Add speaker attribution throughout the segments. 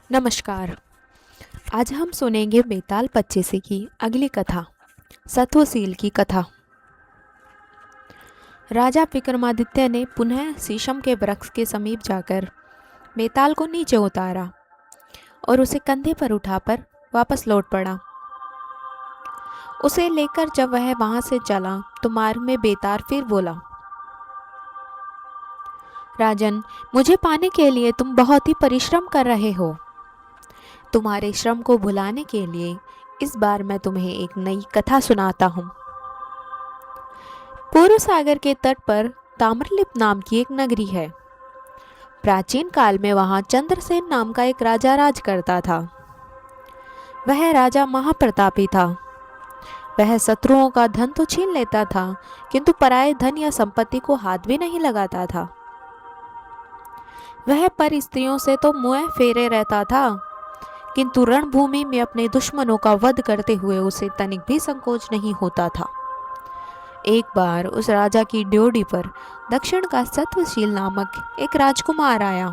Speaker 1: नमस्कार। आज हम सुनेंगे बेताल पच्चीसी की अगली कथा, सत्वशील की कथा। राजा विक्रमादित्य ने पुनः शीशम के वृक्ष के समीप जाकर बेताल को नीचे उतारा और उसे कंधे पर उठाकर वापस लौट पड़ा। उसे लेकर जब वह वहां से चला तो मार्ग में बेताल फिर बोला, राजन, मुझे पाने के लिए तुम बहुत ही परिश्रम कर रहे हो। तुम्हारे श्रम को भुलाने के लिए इस बार मैं तुम्हें एक नई कथा सुनाता हूँ। पूर्व सागर के तट पर ताम्रलिप्त नाम की एक नगरी है। प्राचीन काल में वहाँ चंद्रसेन नाम का एक राजा राज करता था। वह राजा महाप्रतापी था। वह शत्रुओं का धन तो छीन लेता था, किंतु पराये धन या संपत्ति को हाथ भी नहीं लगाता था। वह पर स्त्रियों से तो मुँह फेरे रहता था, किंतु रणभूमि में अपने दुश्मनों का वध करते हुए उसे तनिक भी संकोच नहीं होता था। एक बार उस राजा की ड्योढ़ी पर दक्षिण का सत्वशील नामक एक राजकुमार आया।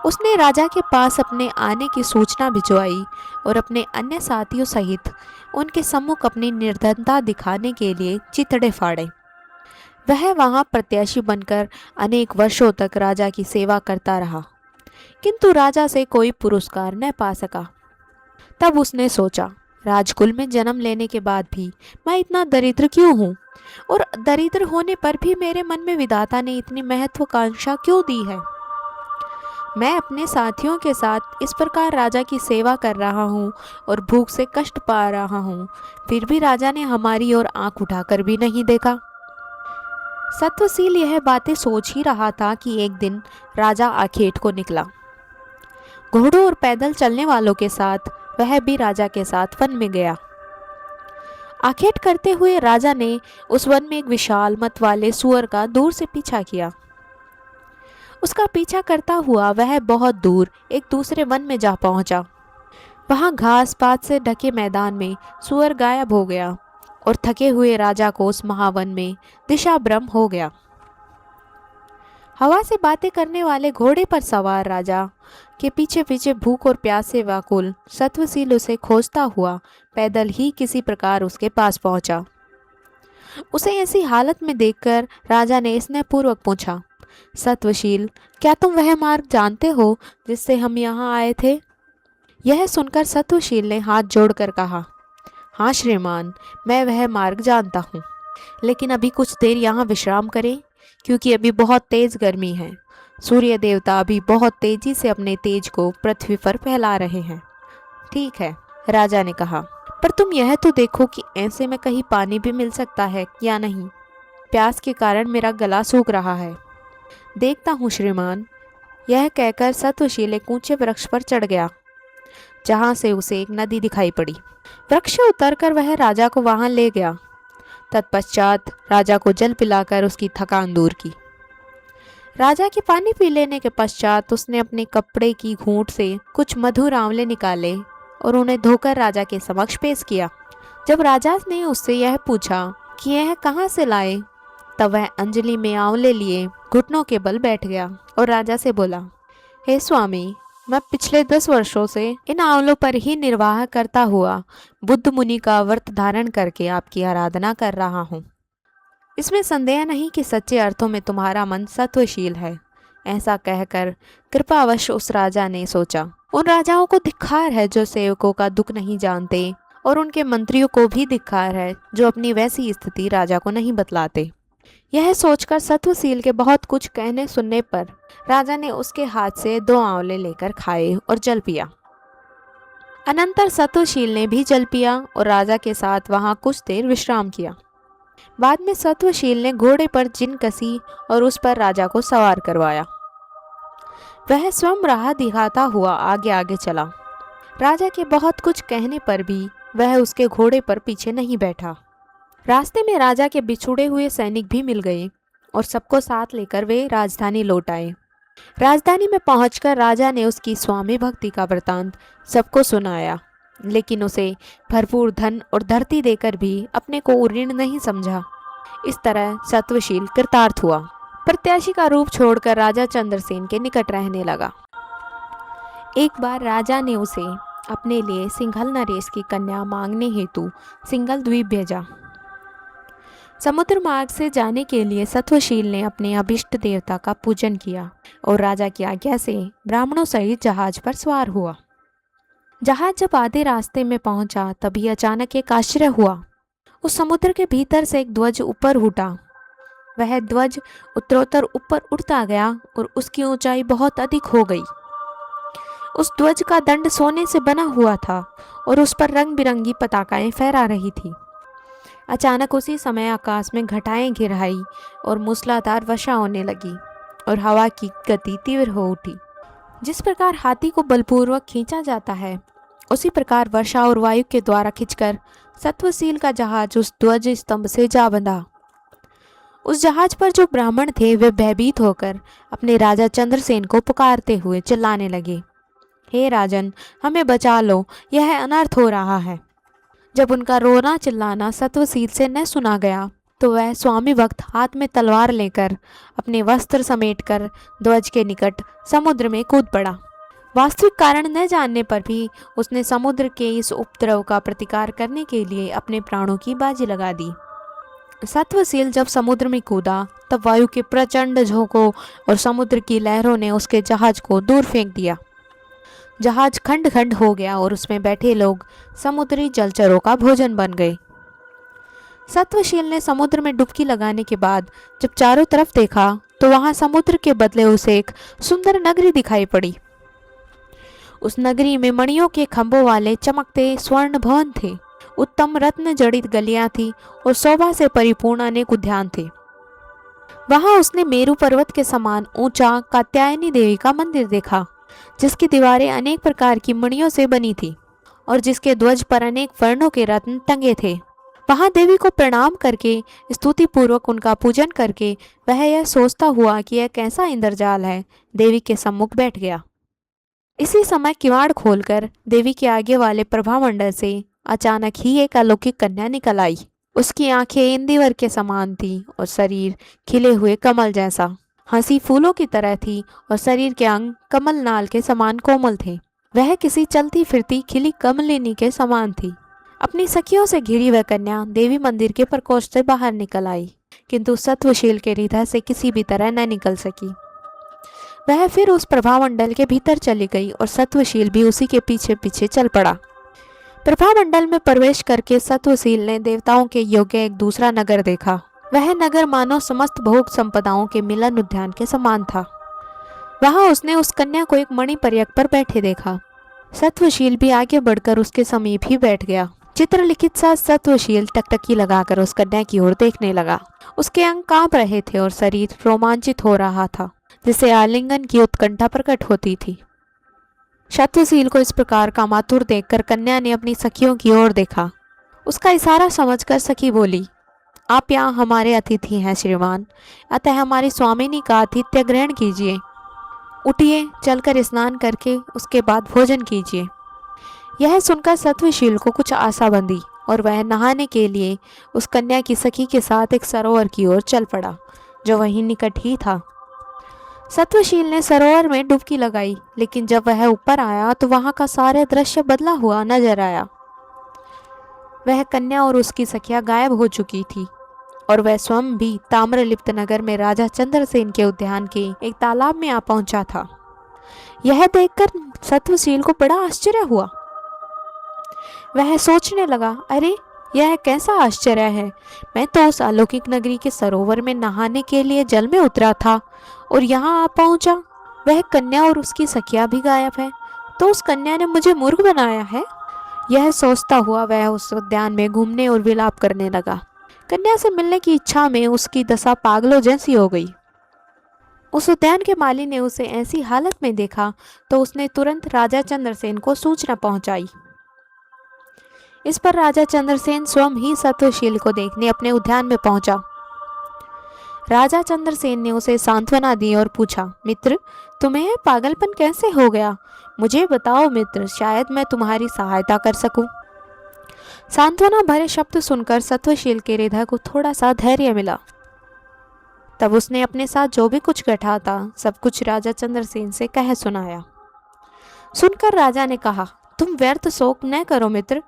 Speaker 1: उसने राजा के पास अपने आने की सूचना भिजवाई और अपने अन्य साथियों सहित उनके सम्मुख अपनी निर्धनता दिखाने के लिए चिथड़े फाड़े। वह वहां प्रत्याशी बनकर अनेक वर्षों तक राजा की सेवा करता रहा, किंतु राजा से कोई पुरस्कार न पा सका। तब उसने सोचा, राजकुल में जन्म लेने के बाद भी मैं इतना दरिद्र क्यों हूँ, और दरिद्र होने पर भी मेरे मन में विधाता ने इतनी महत्वाकांक्षा क्यों दी है। मैं अपने साथियों के साथ इस प्रकार राजा की सेवा कर रहा हूँ और भूख से कष्ट पा रहा हूँ, फिर भी राजा ने हमारी ओर आंख उठाकर भी नहीं देखा। सत्वशील यह बातें सोच ही रहा था कि एक दिन राजा आखेट को निकला। घोड़ों और पैदल चलने वालों के साथ वह भी राजा के साथ वन में गया। आखेट करते हुए राजा ने उस वन में एक विशाल मत वाले सुअर का दूर से पीछा किया। उसका पीछा करता हुआ वह बहुत दूर एक दूसरे वन में जा पहुंचा। वहां घास पात से ढके मैदान में सुअर गायब हो गया और थके हुए राजा को उस महावन में दिशा भ्रम हो गया। हवा से बातें करने वाले घोड़े पर सवार राजा के पीछे पीछे भूख और प्यास से व्याकुल सत्वशील उसे खोजता हुआ पैदल ही किसी प्रकार उसके पास पहुंचा। उसे ऐसी हालत में देखकर राजा ने स्नेहपूर्वक पूछा, सत्वशील, क्या तुम वह मार्ग जानते हो जिससे हम यहाँ आए थे? यह सुनकर सत्वशील ने हाथ जोड़कर कहा, हाँ श्रीमान, मैं वह मार्ग जानता हूँ, लेकिन अभी कुछ देर यहाँ विश्राम करें, क्योंकि अभी बहुत तेज गर्मी है। सूर्य देवता अभी बहुत तेजी से अपने तेज को पृथ्वी पर फैला रहे हैं। ठीक है, राजा ने कहा, पर तुम यह तो देखो कि ऐसे में कहीं पानी भी मिल सकता है या नहीं। प्यास के कारण मेरा गला सूख रहा है। देखता हूँ श्रीमान। यह कहकर सत्वशील एक ऊंचे वृक्ष पर चढ़ गया, जहाँ से उसे एक नदी दिखाई पड़ी। वृक्ष से उतरकर वह राजा को वहां ले गया। तत्पश्चात राजा को जल पिलाकर उसकी थकान दूर की। राजा के पानी पी लेने के पश्चात उसने अपने कपड़े की घूंट से कुछ मधुर आंवले निकाले और उन्हें धोकर राजा के समक्ष पेश किया। जब राजा ने उससे यह पूछा कि यह कहाँ से लाए, तब वह अंजलि में आंवले लिए घुटनों के बल बैठ गया और राजा से बोला, हे स्वामी, मैं पिछले 10 वर्षों से इन आंवलों पर ही निर्वाह करता हुआ बुद्ध मुनि का व्रत धारण करके आपकी आराधना कर रहा हूँ। इसमें संदेह नहीं कि सच्चे अर्थों में तुम्हारा मन सत्वशील है। ऐसा कहकर कृपावश उस राजा ने सोचा, उन राजाओं को धिक्कार है जो सेवकों का दुख नहीं जानते, और उनके मंत्रियों को भी धिक्कार है जो अपनी वैसी स्थिति राजा को नहीं बतलाते। यह सोचकर सत्वशील के बहुत कुछ कहने सुनने पर राजा ने उसके हाथ से 2 आंवले लेकर खाए और जल पिया। अनंतर सत्वशील ने भी जल पिया और राजा के साथ वहां कुछ देर विश्राम किया। बाद में सत्वशील ने घोड़े पर जिन कसी और उस पर राजा को सवार करवाया। वह स्वयं राह दिखाता हुआ आगे आगे चला। राजा के बहुत कुछ कहने पर भी वह उसके घोड़े पर पीछे नहीं बैठा। रास्ते में राजा के बिछुड़े हुए सैनिक भी मिल गए और सबको साथ लेकर वे राजधानी लौट आए। राजधानी में पहुंचकर राजा ने उसकी स्वामी भक्ति का वृतांत सबको सुनाया, लेकिन उसे भरपूर धन और धरती देकर भी अपने को ऋण नहीं समझा। इस तरह सत्वशील कृतार्थ हुआ। प्रत्याशी का रूप छोड़कर राजा चंद्रसेन के निकट रहने लगा। एक बार राजा ने उसे अपने लिए सिंघल नरेश की कन्या मांगने हेतु सिंघल द्वीप भेजा। समुद्र मार्ग से जाने के लिए सत्वशील ने अपने अभिष्ट देवता का पूजन किया और राजा की आज्ञा से ब्राह्मणों सहित जहाज पर सवार हुआ। जहाज जब आधे रास्ते में पहुंचा तभी अचानक एक आश्चर्य हुआ। उस समुद्र के भीतर से एक ध्वज ऊपर उठा। वह ध्वज उत्तरोत्तर ऊपर उड़ता गया और उसकी ऊंचाई बहुत अधिक हो गई। उस ध्वज का दंड सोने से बना हुआ था और उस पर रंग बिरंगी पताकाएं फहरा रही थी। अचानक उसी समय आकाश में घटाएं घिर आई और मूसलाधार वर्षा होने लगी और हवा की गति तीव्र हो उठी। जिस प्रकार हाथी को बलपूर्वक खींचा जाता है, उसी प्रकार वर्षा और वायु के द्वारा खींचकर सत्वशील का जहाज उस ध्वज स्तंभ से जा बंधा। उस जहाज पर जो ब्राह्मण थे वे भयभीत होकर अपने राजा चंद्रसेन को पुकारते हुए चिल्लाने लगे, हे राजन, हमें बचा लो, यह अनर्थ हो रहा है। जब उनका रोना चिल्लाना सत्वशील से न सुना गया तो वह स्वामी भक्त हाथ में तलवार लेकर अपने वस्त्र समेटकर ध्वज के निकट समुद्र में कूद पड़ा। वास्तविक कारण न जानने पर भी उसने समुद्र के इस उपद्रव का प्रतिकार करने के लिए अपने प्राणों की बाजी लगा दी। सत्वशील जब समुद्र में कूदा तब वायु के प्रचंड झोंकों और समुद्र की लहरों ने उसके जहाज को दूर फेंक दिया। जहाज खंड खंड हो गया और उसमें बैठे लोग समुद्री जलचरों का भोजन बन गए। सत्वशील ने समुद्र में डुबकी लगाने के बाद जब चारों तरफ देखा तो वहां समुद्र के बदले उसे एक सुंदर नगरी दिखाई पड़ी। उस नगरी में मणियों के खंभों वाले चमकते स्वर्ण भवन थे, उत्तम रत्न जड़ित गलियां थी और शोभा से परिपूर्ण अनेक उद्यान थे। वहां उसने मेरु पर्वत के समान ऊंचा कात्यायनी देवी का मंदिर देखा, जिसकी दीवारें अनेक प्रकार की मणियों से बनी थी और जिसके ध्वज पर अनेक वर्णों के रत्न टंगे थे। वहां देवी को प्रणाम करके स्तुति पूर्वक उनका पूजन करके वह यह सोचता हुआ कि यह कैसा इंद्रजाल है, देवी के सम्मुख बैठ गया। इसी समय किवाड़ खोलकर देवी के आगे वाले प्रभामंडल से अचानक ही एक अलौकिक कन्या निकल आई। उसकी आंखें इंदिवर के समान थी और शरीर खिले हुए कमल जैसा। हंसी फूलों की तरह थी और शरीर के अंग कमल नाल के समान कोमल थे। वह किसी चलती फिरती खिली कमलिनी के समान थी। अपनी सखियों से घिरी वह कन्या देवी मंदिर के प्रकोष्ठ से बाहर निकल आई, किंतु सत्वशील के हृदय से किसी भी तरह न निकल सकी। वह फिर उस प्रभामंडल के भीतर चली गई और सत्वशील भी उसी के पीछे पीछे चल पड़ा। प्रभामंडल में प्रवेश करके सत्वशील ने देवताओं के योग्य एक दूसरा नगर देखा। वह नगर मानो समस्त भोग संपदाओं के मिलन उद्यान के समान था। वहां उसने उस कन्या को एक मणि पर्यक पर बैठे देखा। सत्वशील भी आगे बढ़कर उसके समीप ही बैठ गया। चित्रलिखित सा सत्वशील टकटकी लगाकर उस कन्या की ओर देखने लगा। उसके अंग कांप रहे थे और शरीर रोमांचित हो रहा था, जिसे आलिंगन की उत्कंठा प्रकट होती थी। सत्वशील को इस प्रकार का मातुर देखकर कन्या ने अपनी सखियों की ओर देखा। उसका इशारा समझकर सखी बोली, आप यहाँ हमारे अतिथि हैं श्रीमान, अतः हमारी स्वामिनी का आतिथ्य ग्रहण कीजिए। उठिए, चलकर स्नान करके उसके बाद भोजन कीजिए। यह सुनकर सत्वशील को कुछ आशा बंधी और वह नहाने के लिए उस कन्या की सखी के साथ एक सरोवर की ओर चल पड़ा, जो वहीं निकट ही था। सत्वशील ने सरोवर में डुबकी लगाई, लेकिन जब वह ऊपर आया तो वहां का सारा दृश्य बदला हुआ नजर आया। वह कन्या और उसकी सखिया गायब हो चुकी थी और वह स्वयं भी ताम्रलिप्त नगर में राजा चंद्रसेन के उद्यान के एक तालाब में आ पहुंचा था। यह देखकर सत्वशील को बड़ा आश्चर्य हुआ। वह सोचने लगा, अरे यह कैसा आश्चर्य है, मैं तो उस अलौकिक नगरी के सरोवर में नहाने के लिए जल में उतरा था और यहाँ आ पहुंचा। वह कन्या और उसकी सखिया भी गायब है, तो उस कन्या ने मुझे मूर्ख बनाया है। यह सोचता हुआ वह उस उद्यान में घूमने और विलाप करने लगा। कन्या से मिलने की इच्छा में उसकी दशा पागलों जैसी हो गई। उस उद्यान के माली ने उसे ऐसी हालत में देखा तो उसने तुरंत राजा चंद्रसेन को सूचना पहुंचाई। इस पर राजा चंद्रसेन स्वयं ही सत्वशील को देखने अपने उद्यान में पहुंचा। राजा चंद्रसेन ने उसे सांत्वना दी और पूछा, मित्र, तुम्हें यह पागलपन कैसे हो गया? मुझे बताओ मित्र, शायद मैं तुम्हारी सहायता कर सकूं। सांत्वना भरे शब्द सुनकर सत्वशील के हृदय को थोड़ा सा धैर्य मिला। तब उसने अपने साथ जो भी कुछ घटा था सब कुछ राजा चंद्रसेन से कह सुनाया। सुनकर राजा ने कहा, तुम व्यर्थ शोक न करो मित्र,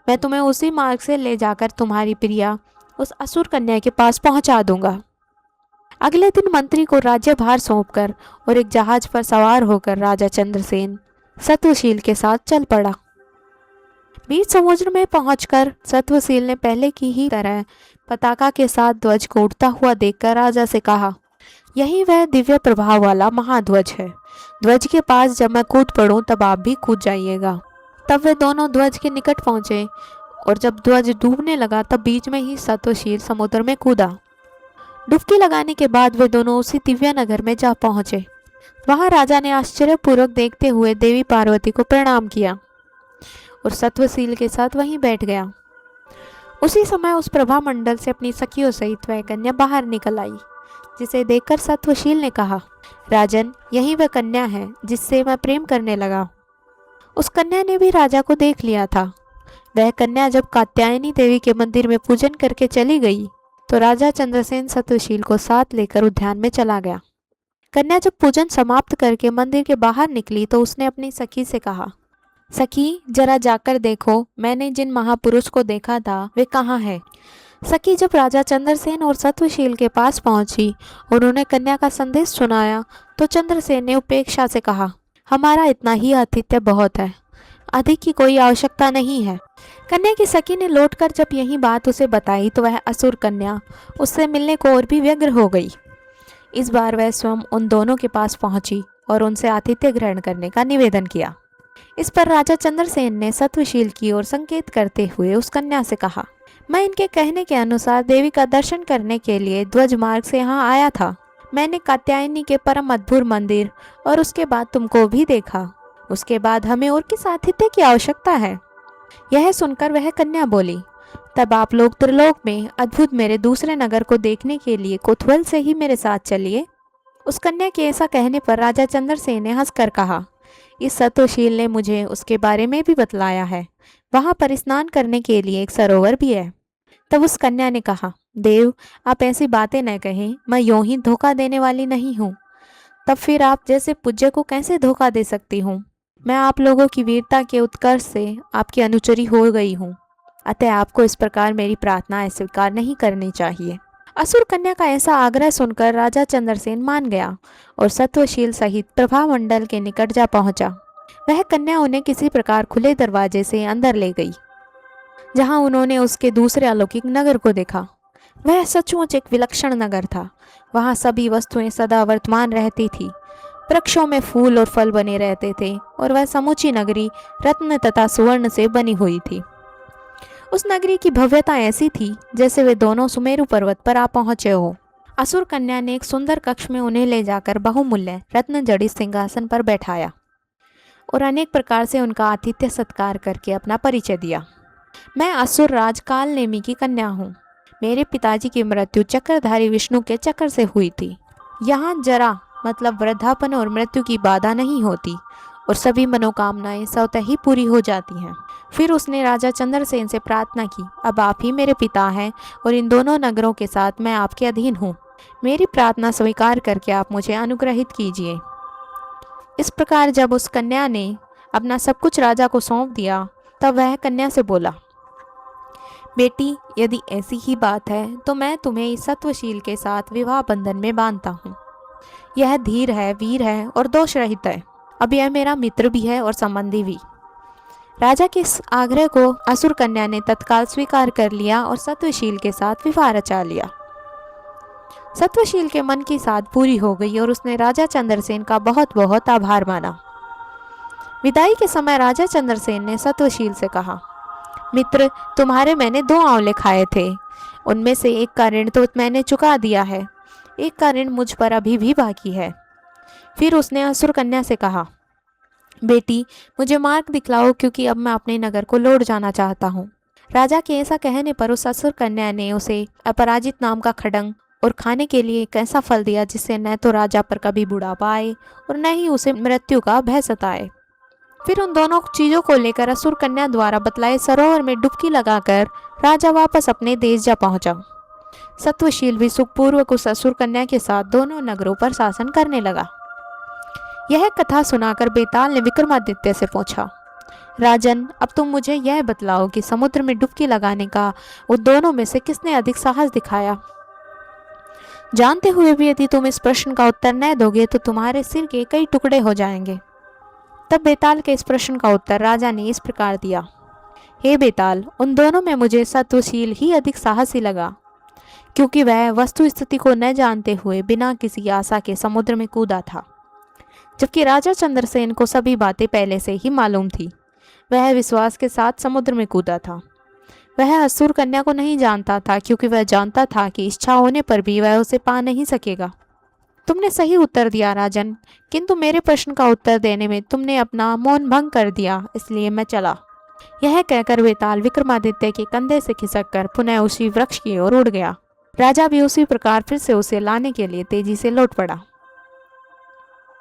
Speaker 1: मैं तुम्हें उसी मार्ग से ले जाकर तुम्हारी प्रिया उस असुर कन्या के पास पहुंचा दूंगा। अगले दिन मंत्री को राज्यभार सौंपकर और एक जहाज पर सवार होकर राजा चंद्रसेन सत्वशील के साथ चल पड़ा। बीच समुद्र में पहुंचकर सत्वशील ने पहले की ही तरह पताका के साथ ध्वज को उड़ता हुआ देखकर राजा से कहा, यही वह दिव्य प्रभाव वाला महाध्वज है। ध्वज के पास जब मैं कूद पड़ूं तब आप भी कूद जाइएगा। तब वे दोनों ध्वज के निकट पहुंचे और जब ध्वज डूबने लगा तब बीच में ही सत्वशील समुद्र में कूदा। डुबकी लगाने के बाद वे दोनों उसी दिव्य नगर में जा पहुंचे। वहां राजा ने आश्चर्यपूर्वक देखते हुए देवी पार्वती को प्रणाम किया और सत्वशील के साथ वहीं बैठ गया। उसी समय उस प्रभा मंडल से अपनी सखियों सहित वह कन्या बाहर निकल आई, जिसे देखकर सत्वशील ने कहा, राजन, यही वह कन्या है जिससे मैं प्रेम करने लगा। उस कन्या ने भी राजा को देख लिया था। वह कन्या जब कात्यायनी देवी के मंदिर में पूजन करके चली गई तो राजा चंद्रसेन सत्वशील को साथ लेकर उद्यान में चला गया। कन्या जब पूजन समाप्त करके मंदिर के बाहर निकली तो उसने अपनी सखी से कहा, सखी, जरा जाकर देखो, मैंने जिन महापुरुष को देखा था वे कहाँ है। सखी जब राजा चंद्रसेन और सत्वशील के पास पहुंची और उन्होंने कन्या का संदेश सुनाया तो चंद्रसेन ने उपेक्षा से कहा, हमारा इतना ही आतिथ्य बहुत है, अधिक की कोई आवश्यकता नहीं है। कन्या की सखी ने लौटकर जब यही बात उसे बताई तो वह असुर कन्या उससे मिलने को और भी व्यग्र हो गई। इस बार वह स्वयं उन दोनों के पास पहुंची और उनसे आतिथ्य ग्रहण करने का निवेदन किया। इस पर राजा चंद्रसेन ने सत्वशील की ओर संकेत करते हुए उस कन्या से कहा, मैं इनके कहने के अनुसार देवी का दर्शन करने के लिए ध्वज मार्ग से यहाँ आया था। मैंने कात्यायनी के परम अद्भुत मंदिर और उसके बाद तुमको भी देखा। उसके बाद हमें और किस आतिथ्य की आवश्यकता है। यह सुनकर वह कन्या बोली, तब आप लोग त्रिलोक में अद्भुत मेरे दूसरे नगर को देखने के लिए कोतवाल से ही मेरे साथ चलिए। उस कन्या के ऐसा कहने पर राजा चंद्रसेन ने हंसकर कहा, इस सत्वशील ने मुझे उसके बारे में भी बतलाया है। वहां पर स्नान करने के लिए एक सरोवर भी है। तब उस कन्या ने कहा, देव, आप ऐसी बातें न कहें, मैं यूं ही धोखा देने वाली नहीं हूँ। तब फिर आप जैसे पूज्य को कैसे धोखा दे सकती हूँ। मैं आप लोगों की वीरता के उत्कर्ष से आपकी अनुचरी हो गई हूँ, अतः आपको इस प्रकार मेरी प्रार्थना अस्वीकार नहीं करनी चाहिए। असुर कन्या का ऐसा आग्रह सुनकर राजा चंद्रसेन मान गया और सत्वशील सहित प्रभा मंडल के निकट जा पहुंचा। वह कन्या उन्हें किसी प्रकार खुले दरवाजे से अंदर ले गई, जहां उन्होंने उसके दूसरे अलौकिक नगर को देखा। वह सचमुच एक विलक्षण नगर था। वहां सभी वस्तुएं सदा वर्तमान रहती थी। वृक्षों में फूल और फल बने रहते थे और वह समूची नगरी रत्न तथा सुवर्ण से बनी हुई थी। उस नगरी की भव्यता ऐसी थी जैसे वे दोनों सुमेरु पर्वत पर आ पहुंचे हो। असुर कन्या ने एक सुंदर कक्ष में उन्हें ले जाकर बहुमूल्य रत्न जड़ित सिंहासन पर बैठाया और अनेक प्रकार से उनका आतिथ्य सत्कार करके अपना परिचय दिया। मैं असुर राज काल नेमी की कन्या हूँ। मेरे पिताजी की मृत्यु चक्रधारी विष्णु के चक्र से हुई थी। यहाँ जरा मतलब वृद्धापन और मृत्यु की बाधा नहीं होती और सभी मनोकामनाएं स्वतः ही पूरी हो जाती हैं। फिर उसने राजा चंद्रसेन से प्रार्थना की, अब आप ही मेरे पिता हैं और इन दोनों नगरों के साथ मैं आपके अधीन हूँ। मेरी प्रार्थना स्वीकार करके आप मुझे अनुग्रहित कीजिए। इस प्रकार जब उस कन्या ने अपना सब कुछ राजा को सौंप दिया तब वह कन्या से बोला, बेटी, यदि ऐसी ही बात है तो मैं तुम्हें इस सत्वशील के साथ विवाह बंधन में बांधता हूँ। यह धीर है, वीर है और दोष रहित है। अब यह मेरा मित्र भी है और संबंधी भी। राजा के इस आग्रह को असुर कन्या ने तत्काल स्वीकार कर लिया और सत्वशील के साथ विवाह रचा लिया। सत्वशील के मन की साध पूरी हो गई और उसने राजा चंद्रसेन का बहुत बहुत आभार माना। विदाई के समय राजा चंद्रसेन ने सत्वशील से कहा, मित्र, तुम्हारे मैंने 2 आंवले खाए थे। उनमें से एक का ऋण तो मैंने चुका दिया है, एक का ऋण मुझ पर अभी भी बाकी है। फिर उसने असुर कन्या से कहा, बेटी, मुझे मार्ग दिखलाओ क्योंकि अब मैं अपने नगर को लौट जाना चाहता हूँ। राजा के ऐसा कहने पर उस असुर कन्या ने उसे अपराजित नाम का खड्ग और खाने के लिए एक ऐसा फल दिया जिससे न तो राजा पर कभी बुढ़ापा आए और न ही उसे मृत्यु का भय सताए। फिर उन दोनों चीज़ों को लेकर असुर कन्या द्वारा बतलाए सरोवर में डुबकी लगाकर राजा वापस अपने देश जा पहुंचा। सत्वशील भी सुखपूर्वक उस असुर कन्या के साथ दोनों नगरों पर शासन करने लगा। यह कथा सुनाकर बेताल ने विक्रमादित्य से पूछा, राजन, अब तुम मुझे यह बतलाओ कि समुद्र में डुबकी लगाने का उन दोनों में से किसने अधिक साहस दिखाया। जानते हुए भी यदि तुम इस प्रश्न का उत्तर न दोगे तो तुम्हारे सिर के कई टुकड़े हो जाएंगे। तब बेताल के इस प्रश्न का उत्तर राजा ने इस प्रकार दिया, हे बेताल, उन दोनों में मुझे सत्वशील ही अधिक साहसी लगा, क्योंकि वह वस्तु स्थिति को न जानते हुए बिना किसी आशा के समुद्र में कूदा था, जबकि राजा चंद्रसेन को सभी बातें पहले से ही मालूम थी। वह विश्वास के साथ समुद्र में कूदा था। वह असुर कन्या को नहीं जानता था, क्योंकि वह जानता था कि इच्छा होने पर भी वह उसे पा नहीं सकेगा। तुमने सही उत्तर दिया राजन, किंतु मेरे प्रश्न का उत्तर देने में तुमने अपना मौन भंग कर दिया, इसलिए मैं चला। यह कहकर बेताल विक्रमादित्य के कंधे से खिसककर पुनः उसी वृक्ष की ओर उड़ गया। राजा भी उसी प्रकार फिर से उसे लाने के लिए तेजी से लौट पड़ा।